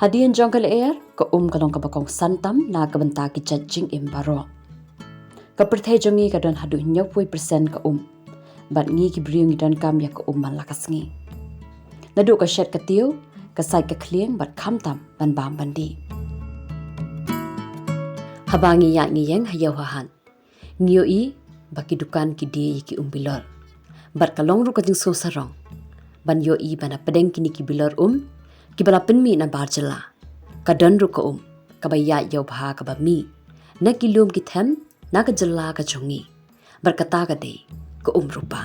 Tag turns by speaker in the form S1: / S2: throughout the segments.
S1: Hadian jongkal air ke kalong kabakong santam na kabenta ki jing imbaro. Kaperthai jongi kadon hadu 90% ke bat ngi ki briung dan kam ya ke malakas ngi. Nadu ka shet katiu ka sai ka klieng bat kamtam ban bam bandi. Habangi ya ngi yang hayaw hahan. Ngiyo i baki dukan ki di ki bilor. Bat kalong ru ka jing so sarong. Ban yo i bana pedeng kini ki bilor ki bala penmi na barjela. Kadon ru ka kabaya yaw bha ka ba mi. Na kilum ki them na ka jela ka jongi. Berkata ka de ka rupa.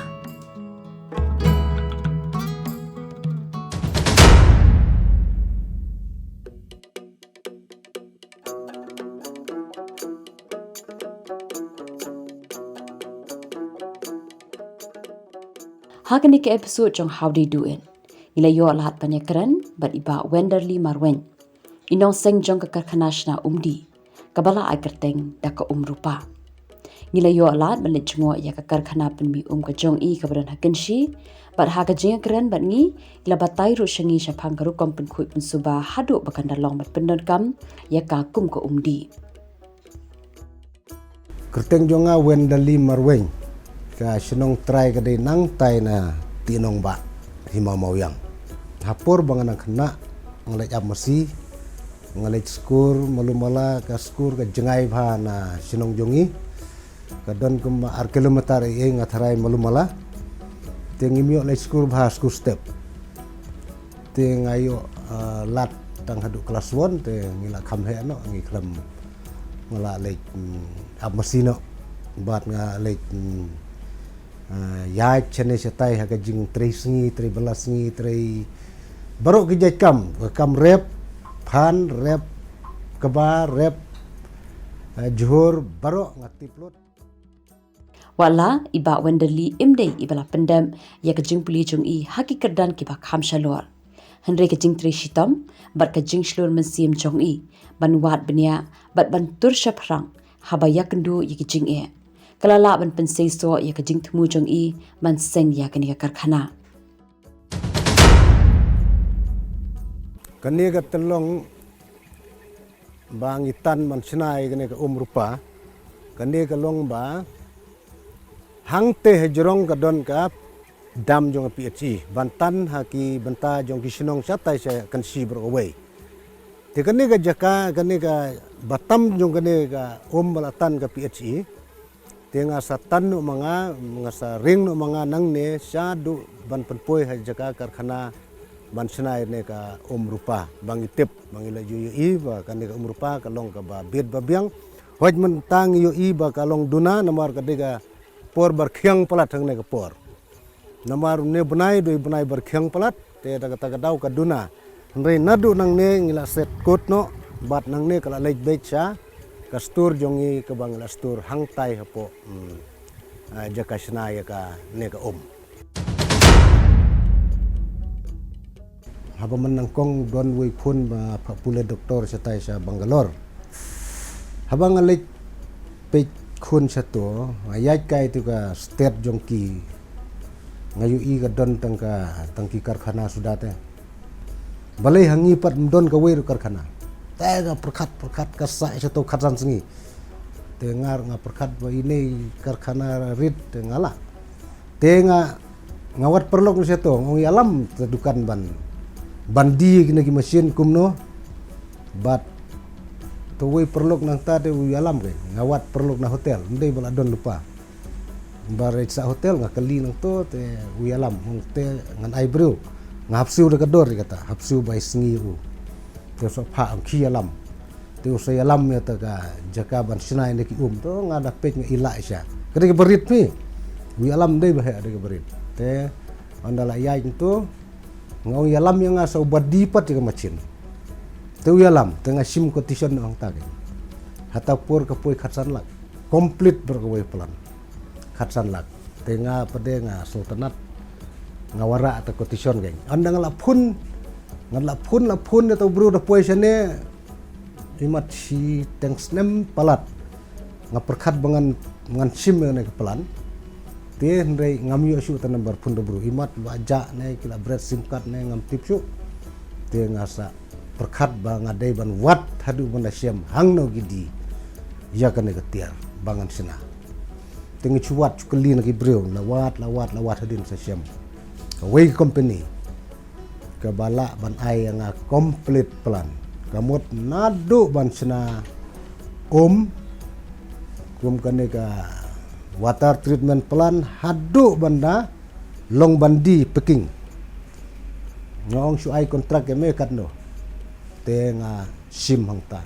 S1: Hakani ke episode jong how they do it. Ila yo lahat panyakaran bat iba Wenderly Marwen. Inong seng jong ka karkanash na umdi. Kabala ay kerteng da ka rupa. Ngila yo lahat balit jungo ya ka karkana penmi ka jong i kabaran hakenshi. Bat haka jenga keren bat ngi ila batay ro syangi siya pangkaru kompun kuy pun suba hadu bakan dalong bat pendon kam ya ka ka umdi.
S2: Kerteng jonga Wenderly Marwen. Ka sinong try ka day nang tay na tinong ba hima mawyang. Hapur bangan ang kena ngalay amasi ngalay skur malumala ka skur ka jengay ba na sinong jongi kadon kum ar kilometer e ngatharay malumala ting imyo lay skur ba skur step ting ayo lat tang hadu kelas 1 te ngila khamhe no ngi klam ngala lay amasi no bat nga lay ya chene setai ha jing tresngi tre belasngi tre baru ke kam rep phan rep kaba rep johor baru ngati plot
S1: Wala iba Wenderly imdei ibala pendam ya ka jing puli jong i hakikat dan ki ba kham shalor. Henry ka jing tre shitam bat ka jing shlor mensim jong i ban wat benya bat ban tur shaprang haba yakendu ya ki jing e. Kalala ban pensay so ya ka jing thumu jong i man seng ya kani ka karkhana.
S2: Kani ka telong bangitan man sinay kani ka rupa kani ka long ba hangte hejrong ka don ka dam jong PHC bantan haki banta jong kisinong satai sa kansi beraway. Te kani ka jaka kani ka batam jong kani ka balatan ka PHC tenga sa tanu mga sa ring no mga nang ne sa du ban penpoy ha jaka karkhana ban sinay ne ka rupa bangitip bangila yu i ba kani ka rupa kalong ka ba bid babyang hoj man tang yu i ba kalong duna namar ka diga por barkhyang palat hang ne ka por namar ne bunai barkhyang palat te daga taga daw ka duna re nadu nang ne ngila set kot no bat nang ne kala lej becha kastur jongi ke bangla stur hangtai hapo jaka sinaya ka ne ka haba menangkong don wei pun ba pule doktor satai sa Bangalore haba ngalik pe khun sa to ayat kai tu ka state jongki ngayu i ka don tangki karkhana sudate balai hangi pat don ka wei karkhana tega perkat kasai satu khatan sengi tengar nga perkat ba ini karkhana rit ngala tenga ngawat perlok ni seto ngi alam tedukan bandi kini ki mesin kumno bat to we perlok nang tade wi alam ke ngawat perlok na hotel ndai bala don lupa bare sa hotel nga kali nang to te wi alam te ngan ai bro ngapsiu de kador kata hapsiu bai sengi u te so pha ang khi alam te so alam ya ta ka jaka ban sinai ne ki to ngada pek nga ila sya kede ke berit mi wi alam dei bahe ade ke berit te andala yai itu ngau alam yang asa ubadi pat ke macin te wi alam te ngasim competition ang ta ke hata por ke poi khatsan lak complete berkawai pelan khatsan lak te nga pade nga sultanat ngawara atau competition geng anda ngalapun atau bro da poisane imat si tengsnem palat ngaperkat bangan sim ne kepelan te ndai ngami asu ta number pun bro imat baja ne kila bread sim card ne ngam tipsu te ngasa perkat ba ngadai ban wat hadu ban asyam hangno gidi ya kan ketiar bangan sena tengi cuat cukeli nagi breu lawat hadin sasyam away company ke bala ban ai yang complete plan kamut nadu ban sena kum kane ka water treatment plan hadu banda long bandi peking ngong su ai kontrak ke me katno tenga sim hangta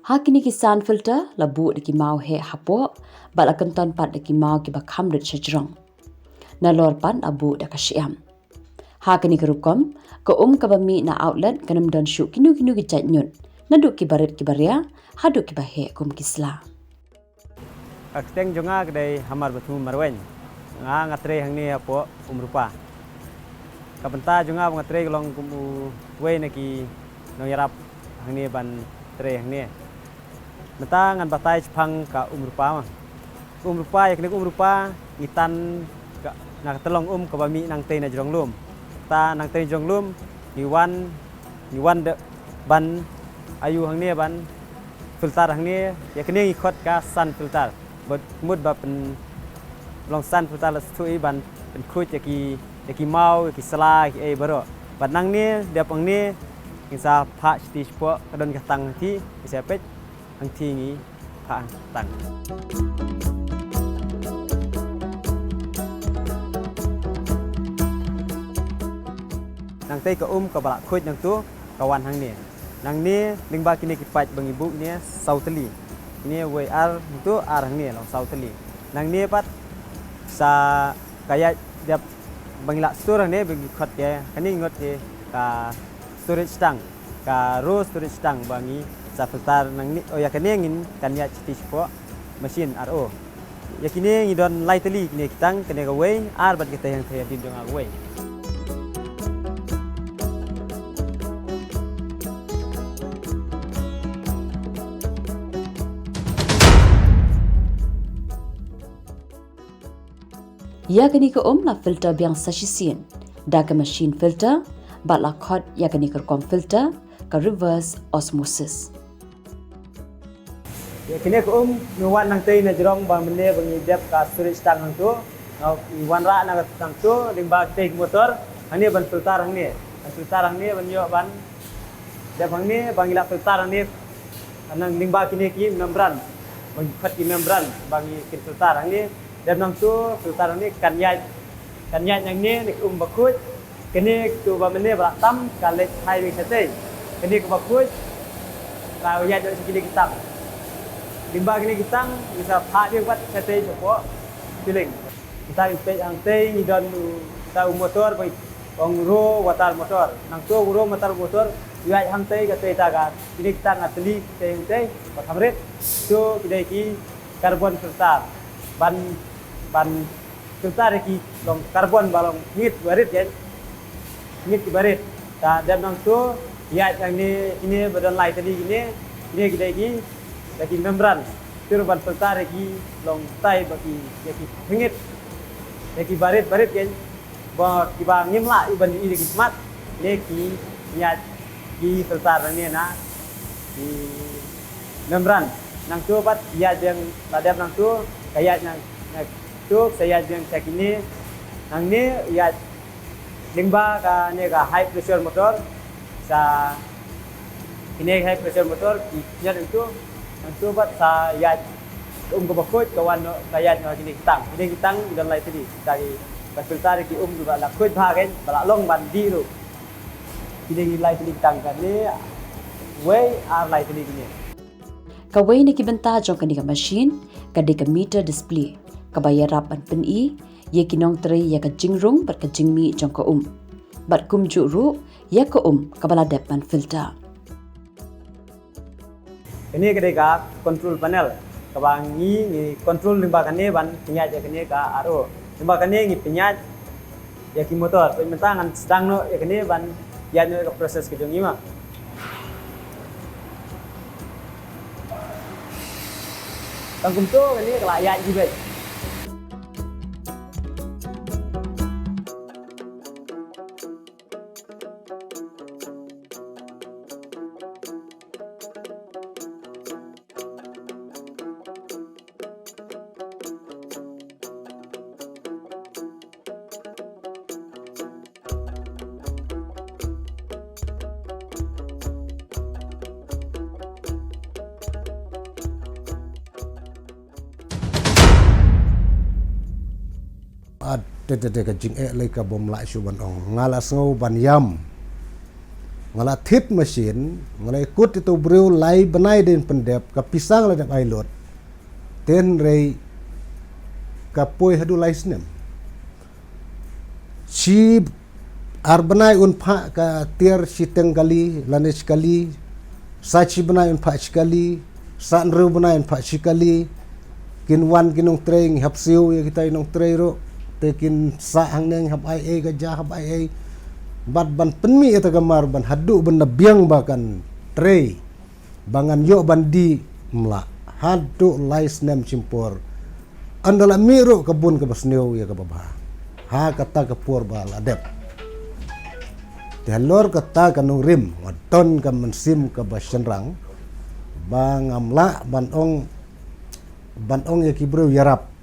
S1: Hakini ki sun filter labu de ki mau he hapo bala kenton pat de ki mau ki bakam rit shajrong na lor pan abu da kashiam hakini ki rukom ko ka bami na outlet kanam don shu kinu ki chat nyut na du ki barit ki baria hadu ki bahe kum kisla
S3: Aksteng jonga kedai hamar batu marwen ngatre hangni hapo umrupa kapenta jonga ngatre long kumu we naki nong yarap hangni ban tre hangni mata ngan batai pang ka umrupa yakni umrupa ngitan nak telong ka bami nang te na jrong lum ta nang te jrong lum niwan de ban ayu hangni ban filter hangni yakni khot ka sun filter bot mud ba pen long sun filter la stui ban pen khuj yaki mau yaki sala yaki baro ban nang ni dia pang ni isa pha sti spo kadon ka tang ti isa pet ang ti ni pha tang nang te ka ka bala khuj nang tu kawan hang ni nang ni lingba kini kipat bang ibu ni sauteli ini WR itu arang ni long sauteli nang ni pat sa kaya dia bangila store ni bagi khot ya kani ngot ke ka storage tank ka ro storage tank bangi sa filter nang ni ya kani ngin kan ya citis po mesin RO ya kini ngidon lightly kini kitang kene ka way ar bat kita yang saya din dong way
S1: ya kani ko la filter biang sashisien da ka machine filter bat la khot ya kani ko kom filter ka reverse osmosis
S3: ya kini ko nuwan nang tay na jrong ba mene bangi dep ka storage tank hang tu ngau iwan ra na tang tu limba take motor ani ban filter hang ni ban yo ban dep hang ni bangila filter hang ni anang limba kini ki membran bang khat ki membran bangi kin filter hang ni dep nang tu filter hang ni kan yai yang ni bakut kini tu ba mene ba tam kalet hai wi sate kini ko bakut ka yai do sikili kitam limba kini kitang bisa pha dia buat sate jopo piling kita ipe ang tei ni don ta motor bai ong ro watar motor nang tu ro motor yai hang tei ka tei ta ga kini kitang atli tei ba thamret tu kidai ki carbon filter ban filter ki long carbon balong ngit barit ya ngit barit ta dan nang tu yai yang ni ini badan lai tadi ini kidai ki lagi membran turban filter lagi long tai bagi lagi hengit lagi barit kan ba kiba ngimla iban ini kismat lagi niat di filter ni na di membran nang tu pat ya yang tadap nang tu kayak nang tu saya yang sakini nang ni ya limba ka ni ka high pressure motor sa ini high pressure motor ya itu itu buat saya ke bakut kawan saya ni kitang dan lain tadi dari filter ki juga la kut bahagian balak long bandi tu ini lain tadi kitang kan ni way ar lain tadi ni
S1: kawai ni ki benta jong kani ka machine ka de ka meter display ka bayarap an pen i ye kinong tre ya ka jingrung bat ka jingmi jong ka bat kum ju ru ya ka ka bala dep man filter
S3: ini kedeka control panel kabangi ni control limba kane ban penyat ya kane ka RO limba kane ni penyat ya ki motor pementangan sedang no ya kane ban ya no proses ke jong ima tangkum tu kane kelayak jibat
S2: tete ka jing le ka bom la shu ban ong ngala sngo ban yam ngala thit machine ngala ikut itu breu lai banai den pendep ka pisang la dep ai lot ten rei ka poi hadu lai snem si arbanai un pha ka tier siteng kali lanes kali sachi banai un pha sekali san ru banai un pha sekali kin wan kinong treng hap siu ya kita inong treiro te kin sa hang neng hap ai ga ja hap ai bat ban penmi eta gamar ban hadu ban nabiang bakan tre bangan yo bandi mla hadu lais nem cimpor andala miro kebun ke basneu ya ke babah ha kata ke pur bal adep telor kata kanung rim ngadon ka mensim ke basenrang bang amla ban ong ya kibreu yarap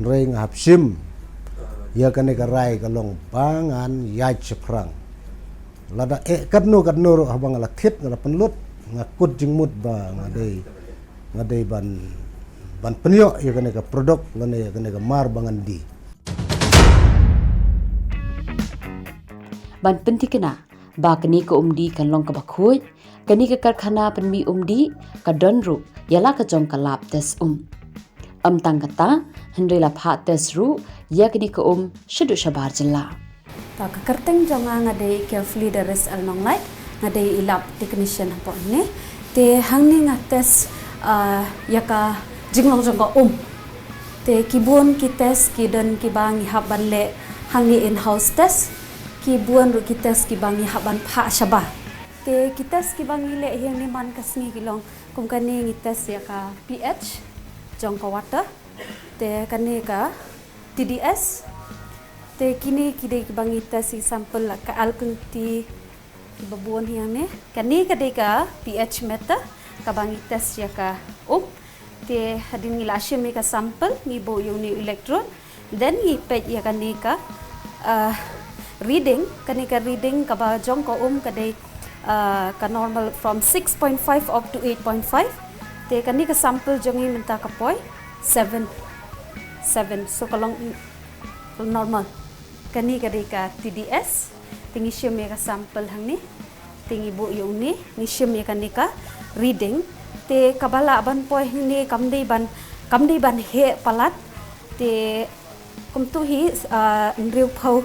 S2: rei ngahap sim ya kane karai kalong bangan ya ceprang lada kadno ro habang ala thit ngala penlut ngakut jingmut ba ngadei ban penyo ya kane ka produk lane ya kane ka mar bangan di
S1: ban penti kena ba kani ko umdi kan long ka bakhuj kani ka karkhana penmi umdi ka donru yala ka jong ka lap tes tang kata hendri la pha tes ru ya kini ko shedu shabar jilla
S4: ta ka kerteng jonga ngadei carefully the rest along light ngadei ilap technician po ne te hangni ngates yaka jinglong jong ka te kibun ki test ki dan ki bang haban le hangni in house test ki buan ru ki test ki bang haban pha shaba te ki test ki bang le hiang ni man kasngi kilong kum kani ngi test yaka pH jong ka water te kani ka TDS te kini kide bangi test sampel ka alkun ti babuan hiang ne kani kade ka pH meter ka bangi test ya ka te hadin ngila shime ka sampel ni bo yung ni electron then ni pet ya kani ka reading ka ba jong ka kade ka normal from 6.5 up to 8.5 te kani ka sampel jongi minta ka poi 7 so kalong normal kani kade ka TDS tingi shime ka sampel hang ni tingi bu yung ni shime kani ka reading te kabala ban poi ni kamdei ban he palat te kumtu hi nriu phau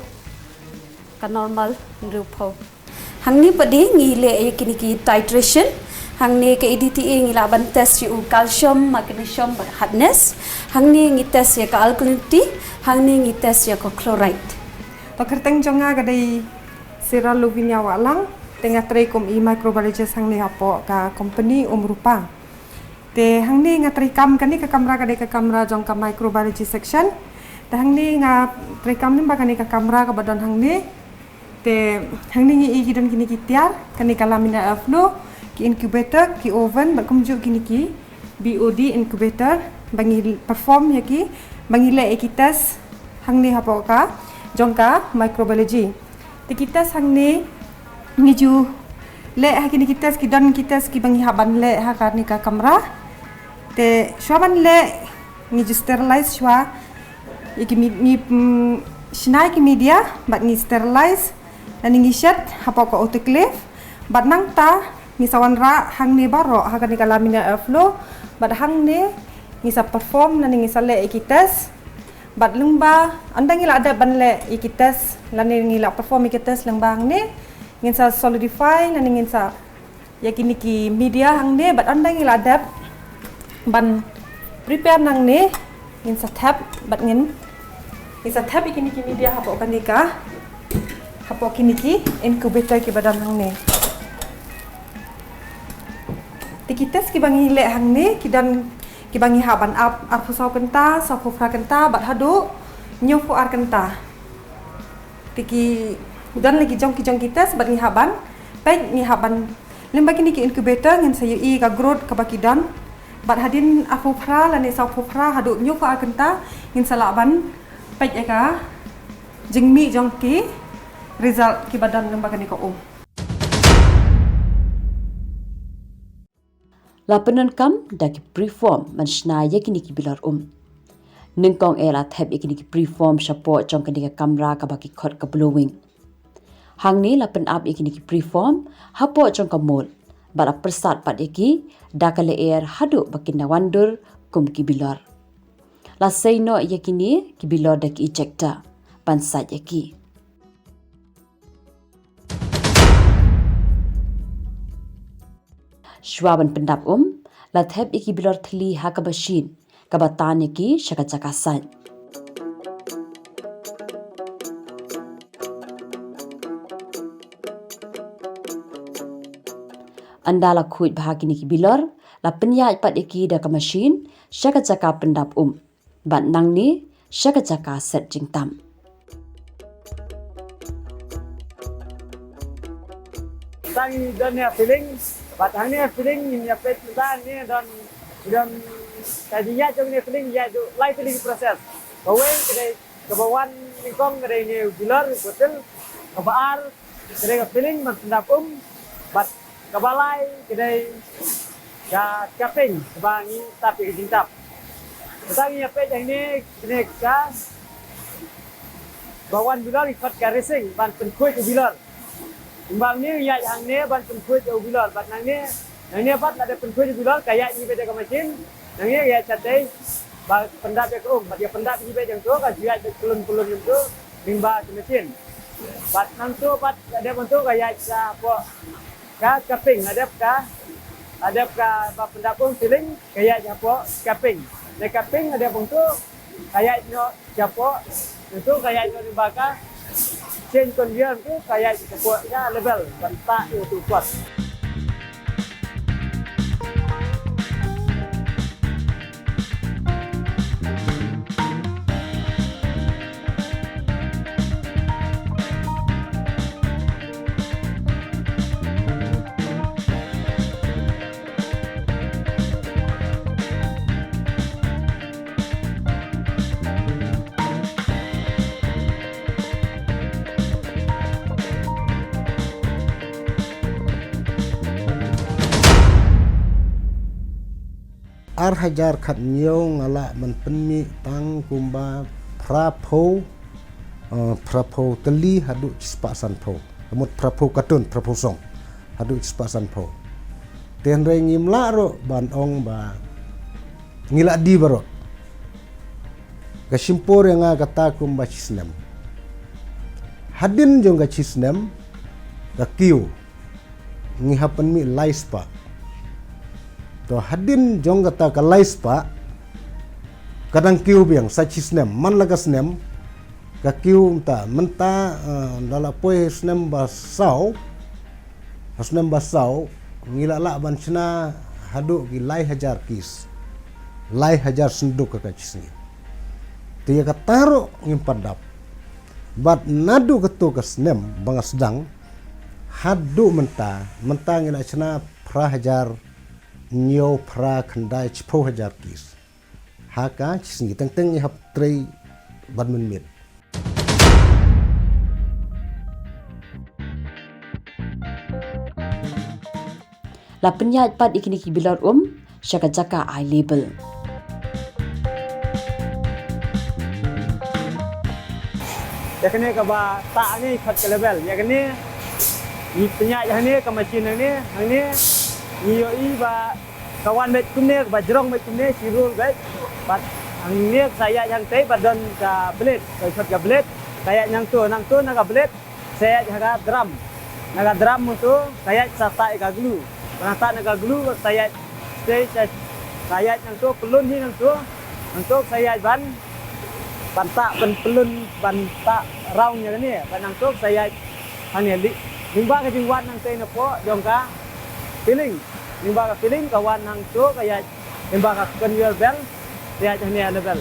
S4: ka normal nriu phau hang ni padi ngi le kini ki titration hang ni ke EDTA ngi laban test yu calcium magnesium hardness hang ni ngi test ya ka alkalinity hang ni ngi test ya ka chloride
S5: to kerteng jonga gadai sira luvinya walang tengah treikom i microbiologist hang ni hapo ka company rupa te hang ni ngatri kam kani ka kamera jong ka microbiology section te hang ni nga trekam ni ba kani ka kamera ka badon hang ni te hang ni i gidan kini kitiar kani ka lamina airflow ki incubator ki oven ba kumju kini ki BOD incubator bangi perform ya ki bangi le ekitas hang ni hapo ka jongka microbiology te kitas hang ni ngiju le ha kini kitas ki don kitas ki bangi haban le ha ka ni ka kamera te shwaban le ngiju sterilize shwa iki mi shinai ki media bat ni sterilize dan ngi shat hapo ko autoclave bat nang ta misawan ra hang ni baro ha kan lamina airflow bat hang ni ngisa perform nan ngisa le ikitas bat lungba andang ila ada banle ikitas lan ngila perform ikitas lengbang ni ngisa solidify nan ngisa yakini ki media hang ni bat andang ila ada ban prepare nang ni ngisa tap bat ngisa tap ikini ki media hapo kanika hapo kini ki incubator ki badan hang ni tikitas ki bangi le hang ni kidan ki bangi haban ap pusau kenta safufra kenta bat hadu nyofu ar kenta tiki dan lagi jong kitas bat ngi haban pek ngi haban lemba kini ki incubator ngin sayu i ka growth ka bakidan bat hadin afufra lani safufra hadu nyofu ar kenta ngin salaban pek eka jingmi jong ki result ki badan lemba kini ko
S1: La penan kam daki preform manshna yakini ki bilar ningkong ela thep ikini ki preform support jong kani ka kamera ka baki khot ka blowing hang ni la pen up ikini ki preform hapo jong ka mol bara persat pat iki dakale air hadu bakin nawandur kum ki bilor la seino yakini ki bilor dak ejector pansat yaki Shwaban pendap la thep iki bilor thli ha ka bashin ka batan iki shaka chakasan andala khuit bahagini ki bilor la penyaj pat iki da ka machine shaka chaka pendap bat nang ni shaka chaka set jingtam
S3: Tangi dan ya feeling, bat hang ni feeling ni apa dan ni dan tadinya jom ni feeling ya tu live feeling proses. Bawa kedai kebawan ningkong kedai ni bilar betul kebaar kedai feeling mantap bat kebalai kedai ya caping kebangi tapi jintap. Tangi apa yang ni kedai ka bawan bilar ikut ke racing ban penkuat bilar. Imbang ni ya yang ni ban penkuat bilar bat nang ni bat ada penkuat bilar kayak ni beda ke mesin nang ni ya catai ba pendap ke bat dia pendap ni beda tu ka dia pelun-pelun itu limba ke mesin bat nang tu bat ada bentuk kayak apa ka caping ada ka pendap feeling kayak apa caping de caping ada bentuk kayak nyo siapa itu kayak nyo dibaka change conveyor tu kayak kuatnya level bentak itu kuat.
S2: Ar hajar khat nyong ala man penmi tang kumba prapo teli hadu cispasan po amut prapo katun prapo song hadu cispasan po ten re ngimla ro ban ong ba ngila di baro gasimpor yang kata kumba cisnem hadin jong ga cisnem ga kiu ngihapan mi laispa to hadin jong kata kalai spa kadang kiu biang sachi snem man laga snem ka kiu menta dala poi snem basau ngila la ban chna hadu ki lai hajar kis lai hajar senduk ka chisni tiya ka taro ngimpadap bat nadu ketu ka snem banga sedang hadu menta ngila chna pra hajar nyo pra khandai chipo hajar kis haka chisni teng hap trei badmin mit
S1: la penyaj pat ikini ki bilor shaka jaka eye label
S3: Ya kene ka ba tak ni khat ke level ya kene ni penyaj ni ke mesin ni ni yo i ba kawan bet kumne ba jerong bet kumne sirul bet bat ang ni saya yang tei badan ka blade ka ka blade kayak nang tu naga blade saya jaga naga drum tu kayak sata ka glue rata naga glue saya stay kayak nang tu pelun ni nang tu saya ban bantak pelun bantak roundnya ni nang tu saya hanya limba ke jingwan nang tei napo jong ka feeling limba ka feeling kawan nang tu kayak limba ka conveyor belt dia hanya level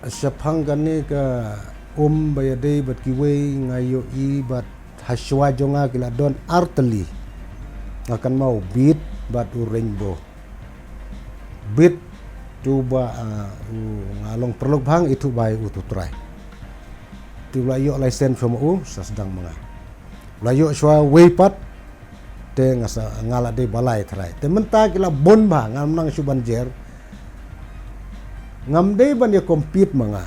S2: syapang gani ka bayade bat kiwe ngayo i bat haswa jonga kila don arteli akan mau beat bat rainbow beat tu ba ngalong perlok bang itu bai utu try ti layo lesen from sa sedang mga layo shwa weipat te ngasa ngala de balai thrai te menta kila bon ba ngam nang subanjer ngam de ban ya compete mga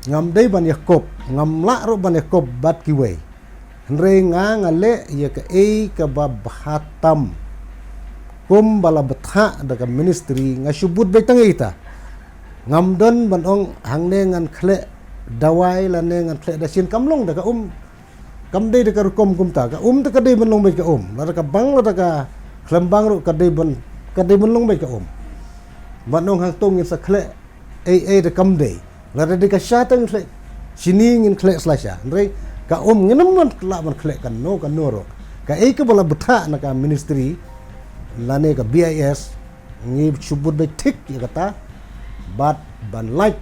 S2: ngam de ban ya kop ngam la ro ban ya kop bat kiwe hre nga ngale ya ka ka babhatam kum bala betha daga ministry nga subut betang ita ngam don ban ong hangne ngan khle dawai la ne ngan khle da sin kamlong daga kam de daga kum ta ka daga de ban long bet ka la daga bang la daga klembang ro ka de ban long bet ka ban ong hang tong sa khle da kam de la daga syatang khle sini ngin khle slasha ndre ka nginam la ban khle kan no ro ka ka bala betha na ka ministry lane ka BIS ngi subut be tik ya kata bat ban like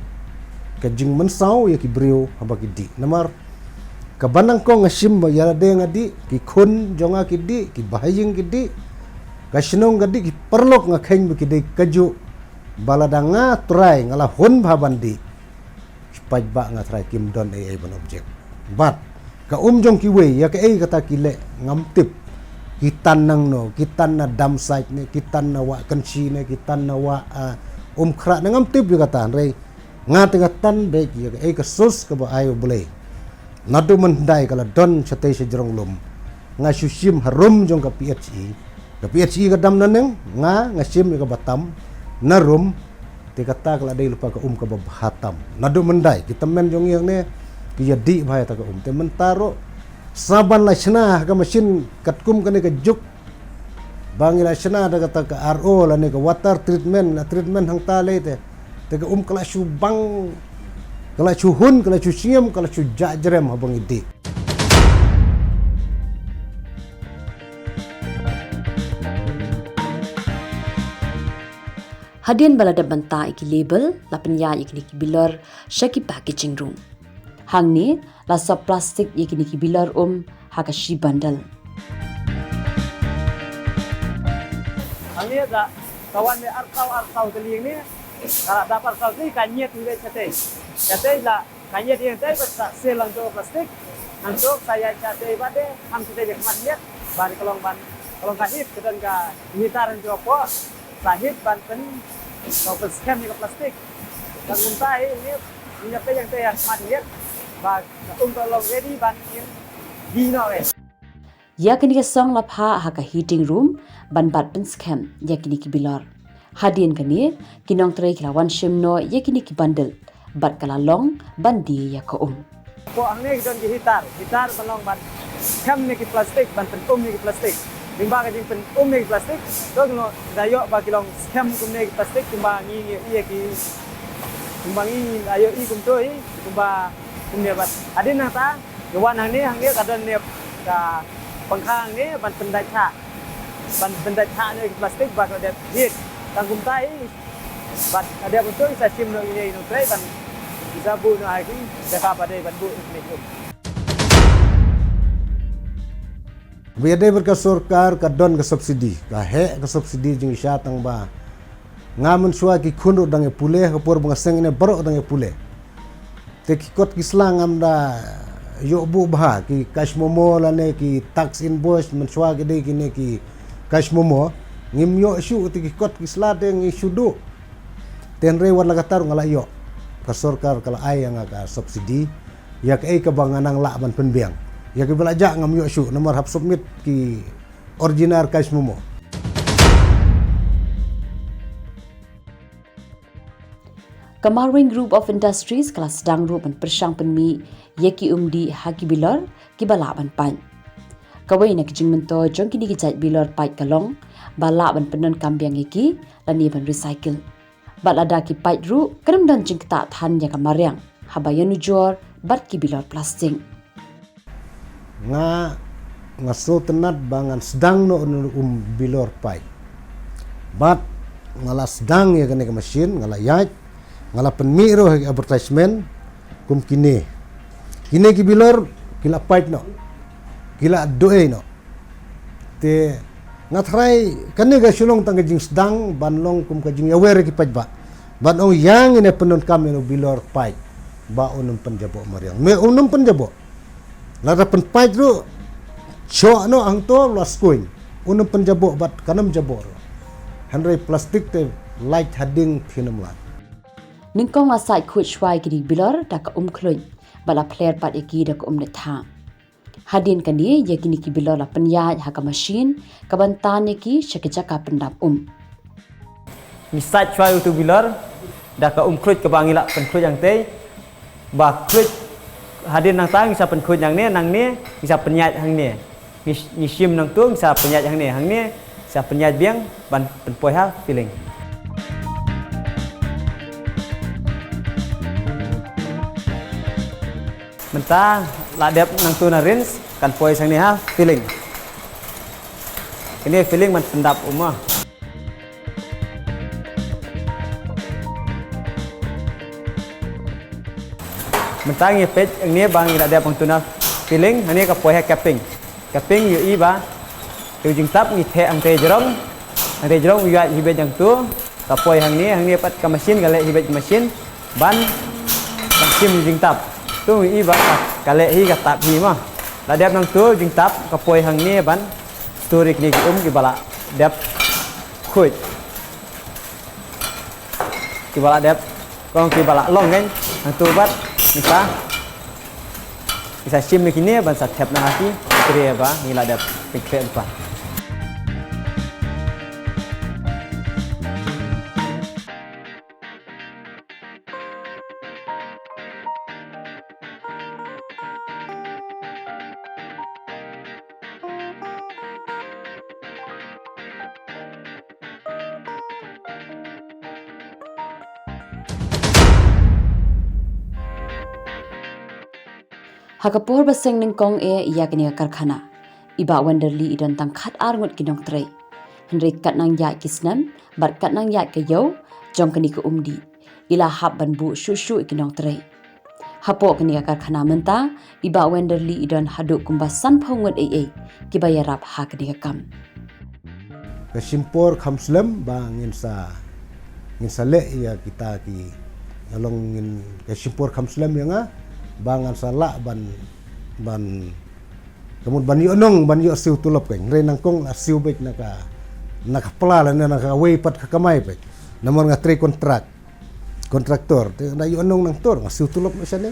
S2: ka jing mansau ya ki brio haba ki di namar ka banang ko ngasim ba ya de ngadi ki khun jonga ki di ki bahaying ki di ka sinong gadi ki perlok nga kheng bi ki de kaju baladanga try ngala hon bhabandi paj ba nga try kim don ai ban object bat ka jong ki we ya ka kata ki le ngam tip kitan nang no kitan na dam site ne kitan na wa kanchi ne kitan na wa khra na ngam tip juga tan re nga tega tan be ki ka sus ka ba ayo bule nadu mandai kala don chate se jrong lum nga susim harum jong ka PHE ka dam naneng nga sim ka batam na rum te kata kala dei lupa ka ka bahatam nadu mandai kita men jong yang ne ki di bhai ta ka te mentaro saban la sena ka mesin katkum kane ka juk bangila sena da kata ka RO la ne ka water treatment hang tale te ka kala su bang kala su hun kala su siam kala su jajrem habang idi
S1: Hadian balada banta iki label la penya iki bilor shaki packaging room hang ni la sa plastik yakini ki bilar hakashi bandal
S3: Ani da kawan ni arkau teling ni kalau dapat arkau ni kanyet ni cate la kanyet yang teh pas selang tu plastik untuk saya cate bade ham cate dek matnyet ban kolong kahit kedan ka hitaran jopo sahit ban pen kau peskem ni plastik dan muntai ni minyak yang teh matnyet bag kolong ready ban di no
S1: yakini ka song lapha haka heating room ban bat pen scam yakini ki bilor hadian kani kinong trai kila wan shim no yakini ki bundle bat kala long bandi ya ko
S3: po ang ni don ki hitar balong ban scam ni ki plastik ban pen ni ki plastik dimba ka jing pen ni ki plastik dog no dayo ba kilong scam ni ki plastik dimba ngi iya ki dimba ngi ayo i kum toi dimba kumne bat adin na ta yawan hang ni kadon ne ka pangkhang ni ban pendai tha ni plastik ba ka det hit tangkum tai bat ada betul sa sim no ini no trai ban bisa bu no hai ki deka pada ban bu ni
S2: Biade berka sarkar ka don ka subsidi ka he ka subsidi jing sya tang ba ngamun suwa ki khundu dang pule ka por bang seng ne baro dang pule te ki kot ki slang amda yo bu bha ki cash momo la ne ki tax invoice men suwa ki de ki ne ki cash momo ngim yo shu ti ki kot ki sla de ngi shudu ten re war la katar ngala yo ka sarkar kala ai nga ka subsidi ya ka ka banganang la ban penbiang ya ki belaja ngam yo shu nomor hap submit ki original cash momo
S1: Kamarwing Group of Industries kelas sedang ru ban persang penmi yeki umdi haki bilor ki bala ban pan kawai na kijing mento jong kini ki jait bilor pai kalong bala ban penon kambiang yeki lani ban recycle balada ki pai ru kadam dan jing ta than ya kamariang habayanu jor bat ki bilor plastik
S2: nga so tenat bangan sedang no bilor pai bat ngala sedang ya kene ke mesin ngala yait ngala penmiro advertisement kum kini ki bilor kila pai no kila doe no te ngatrai kane ga sulong tang jing sedang banlong kum ka jing aware ki pai ba ban ong yang ine penon kami no bilor pai ba unum penjabo mariang me unum penjabo lada penpai ru cho no ang to las kuin unum penjabo bat kanam jabo handrai plastik te light hading thinam lat
S1: ningkong asai khu chwai ki bilor da ka khloin bala player pat eki da ka ne tha hadin kani yakini ki bilor la panya ha ka machine ka bantane ki shakija ka pendap
S3: misat chwai tu bilor da ka khruj ka bangila pen khruj yang tei ba khruj hadin nang tang isa pen khruj yang ne nang ne isa penyat hang ne ni sim nang tu isa penyat hang ne isa penyat biang ban pen poi ha feeling mentah ladep nang tu na rins kan poi sang ni ha feeling ini feeling man pendap umah mentang ye page ang ni bang ila dep ang tu na feeling ani ka poi ha capping yu i ba tu jing tap ni the ang te jerong yu hibe jang tu ka poi hang ni pat ka machine gale hibe machine ban kan sim jing tap tu i ba kale hi ka tap hi ma la dep nang tu jing tap ka poi hang ni ban turik ni ki bala dep khuj ki bala dep kong ki bala long kan nang tu bat nisa sim ni kini ban sa tap na hati kre ba ni la dep pikre pa
S1: Hakapor baseng ningkong yakini karkhana iba wenderli idan tangkhat arngut kinong trei henry kat nang ya kisnam bar kat nang ya kayo jong kani ko umdi ila hab ban bu shu kinong trei hapo kani karkhana menta iba wenderli idan hadu kumbasan phongot kibayarap ha kani kam
S2: kesimpor khamslam ba ngin sa le ya kita ki along ngin kesimpor khamslam yang bangan sala ban kemudian ban yo siu tulop kan re nangkong siu bek naka pala la naka way pat kakamay bek namon nga tre kontraktor te na yo nang tor nga siu tulop na siya ne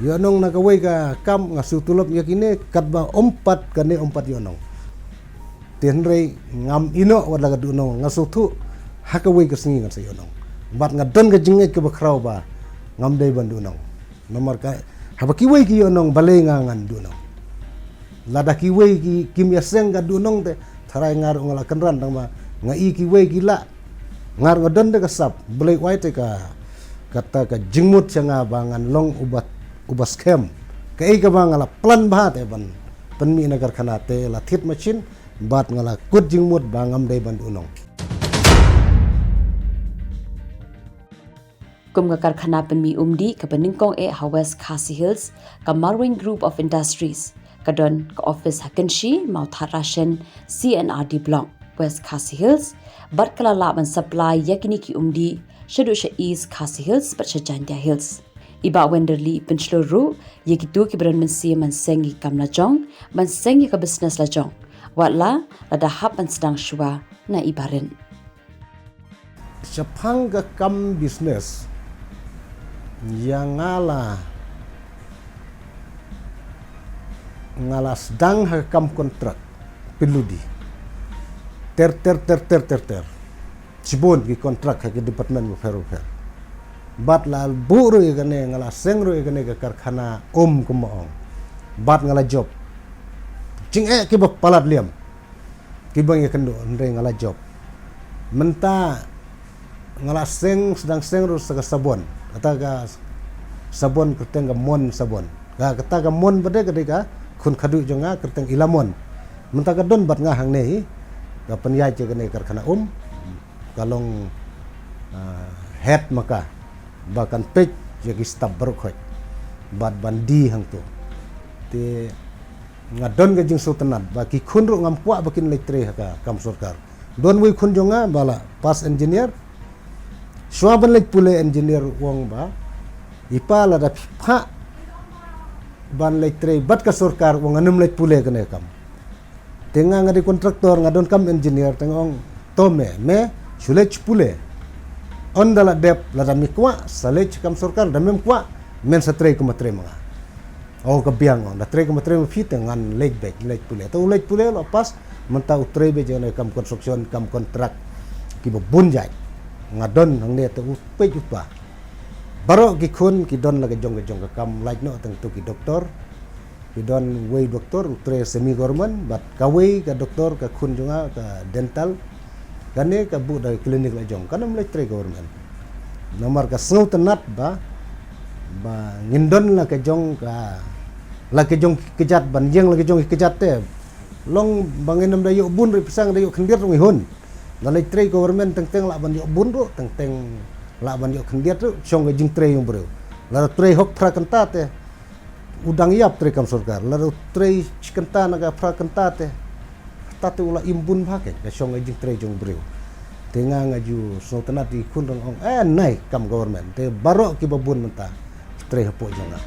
S2: yo naka way ka kam nga siu tulop ya kini kat ba ompat kani ompat yo ten re ngam ino wala ka duno nga sutu haka way ka singi nga sa yo bat nga don ka jingit ka bakraw ba ngam day ban duno nomor ka habaki way ki yonong balengangan dunong lada ki way ki kimyaseng ga dunong te tharai ngar ngala kanran tang ma nga i ki way ki la ngar ngodon de kasap blai wai te ka kata ka jingmut changa bangan long ubas kem ka i ka bangala plan ba te ban penmi nagar khanate la thit machine bat ngala kut jingmut bangam dai ban dunong
S1: kum ka karkhana penmi umdi ka peningkong West Khasi Hills ka Marwing Group of Industries kadon ka office hakenshi Mautharashen CNRD block West Khasi Hills barkala laban supply yakini ki umdi shadu East Khasi Hills but Jandia Hills iba wenderli penchlo ru yekitu ki bran mensi man sengi kamla jong man sengi ka business la jong watla lada hap an sedang shua na ibarin
S2: Sepang ka kam business yang ngala sedang hakam kontrak peludi ter cibon ki kontrak ke department of bat la buru igane ngala sengro igane ke karkhana kumaong bat ngala job cing ki bak palat liam ki bang yakendo ndre ngala job menta ngala sedang sengro sa sabon kata sabon kerteng ga mon sabon kata ga mon bade ka kun khadu jonga kerteng ilamon menta ka don bat nga hang nei ka penyai je kene karkhana kalong head maka bahkan pej je ki stab berkhoi bat bandi hang tu te ngadon ga jing sultanat ba ki khunru ngampua bakin leitre ka kam sarkar don wi khun jonga bala pas engineer Suaban lek pule engineer wong ba ipa la da pha ban lek tre bat ka sarkar wong anum lek pule kene kam tenga ngadi kontraktor ngadon kam engineer tengong tome me sulech pule on dala dep la da mikwa salech kam sarkar da mem kwa men sa 3,3 mga o kabiang on da 3,3 feet ngan lek bek lek pule to lek pule lo pas menta utre be jone kam construction kam kontrak ki bunjai ngadon ang ne to pe jupa baro ki khun ki don la ke jong ka kam like no tang tu ki doktor ki don way doktor utre semi government bat ka way ka doktor ka khun junga ka dental kane ka bu da klinik la jong kanam le tre government nomor ka snow tenat ba ngindon la ke jong ka la ke jong kejat ban jeng la ke jong kejat te long banginam da yo bun ri pisang da yo khendir rong hun la le tre government teng la ban yo bun ro teng la ban yo khendir ro chong ga jing tre yung bro la tre hok pra kanta te udang yap tre kam sarkar la tre chikanta naga pra kanta te tatu ula imbun phake ga chong ga jing tre jong bro tenga ngaju so tanat di kun rong nai kam government te baro ki babun menta tre hapo jonga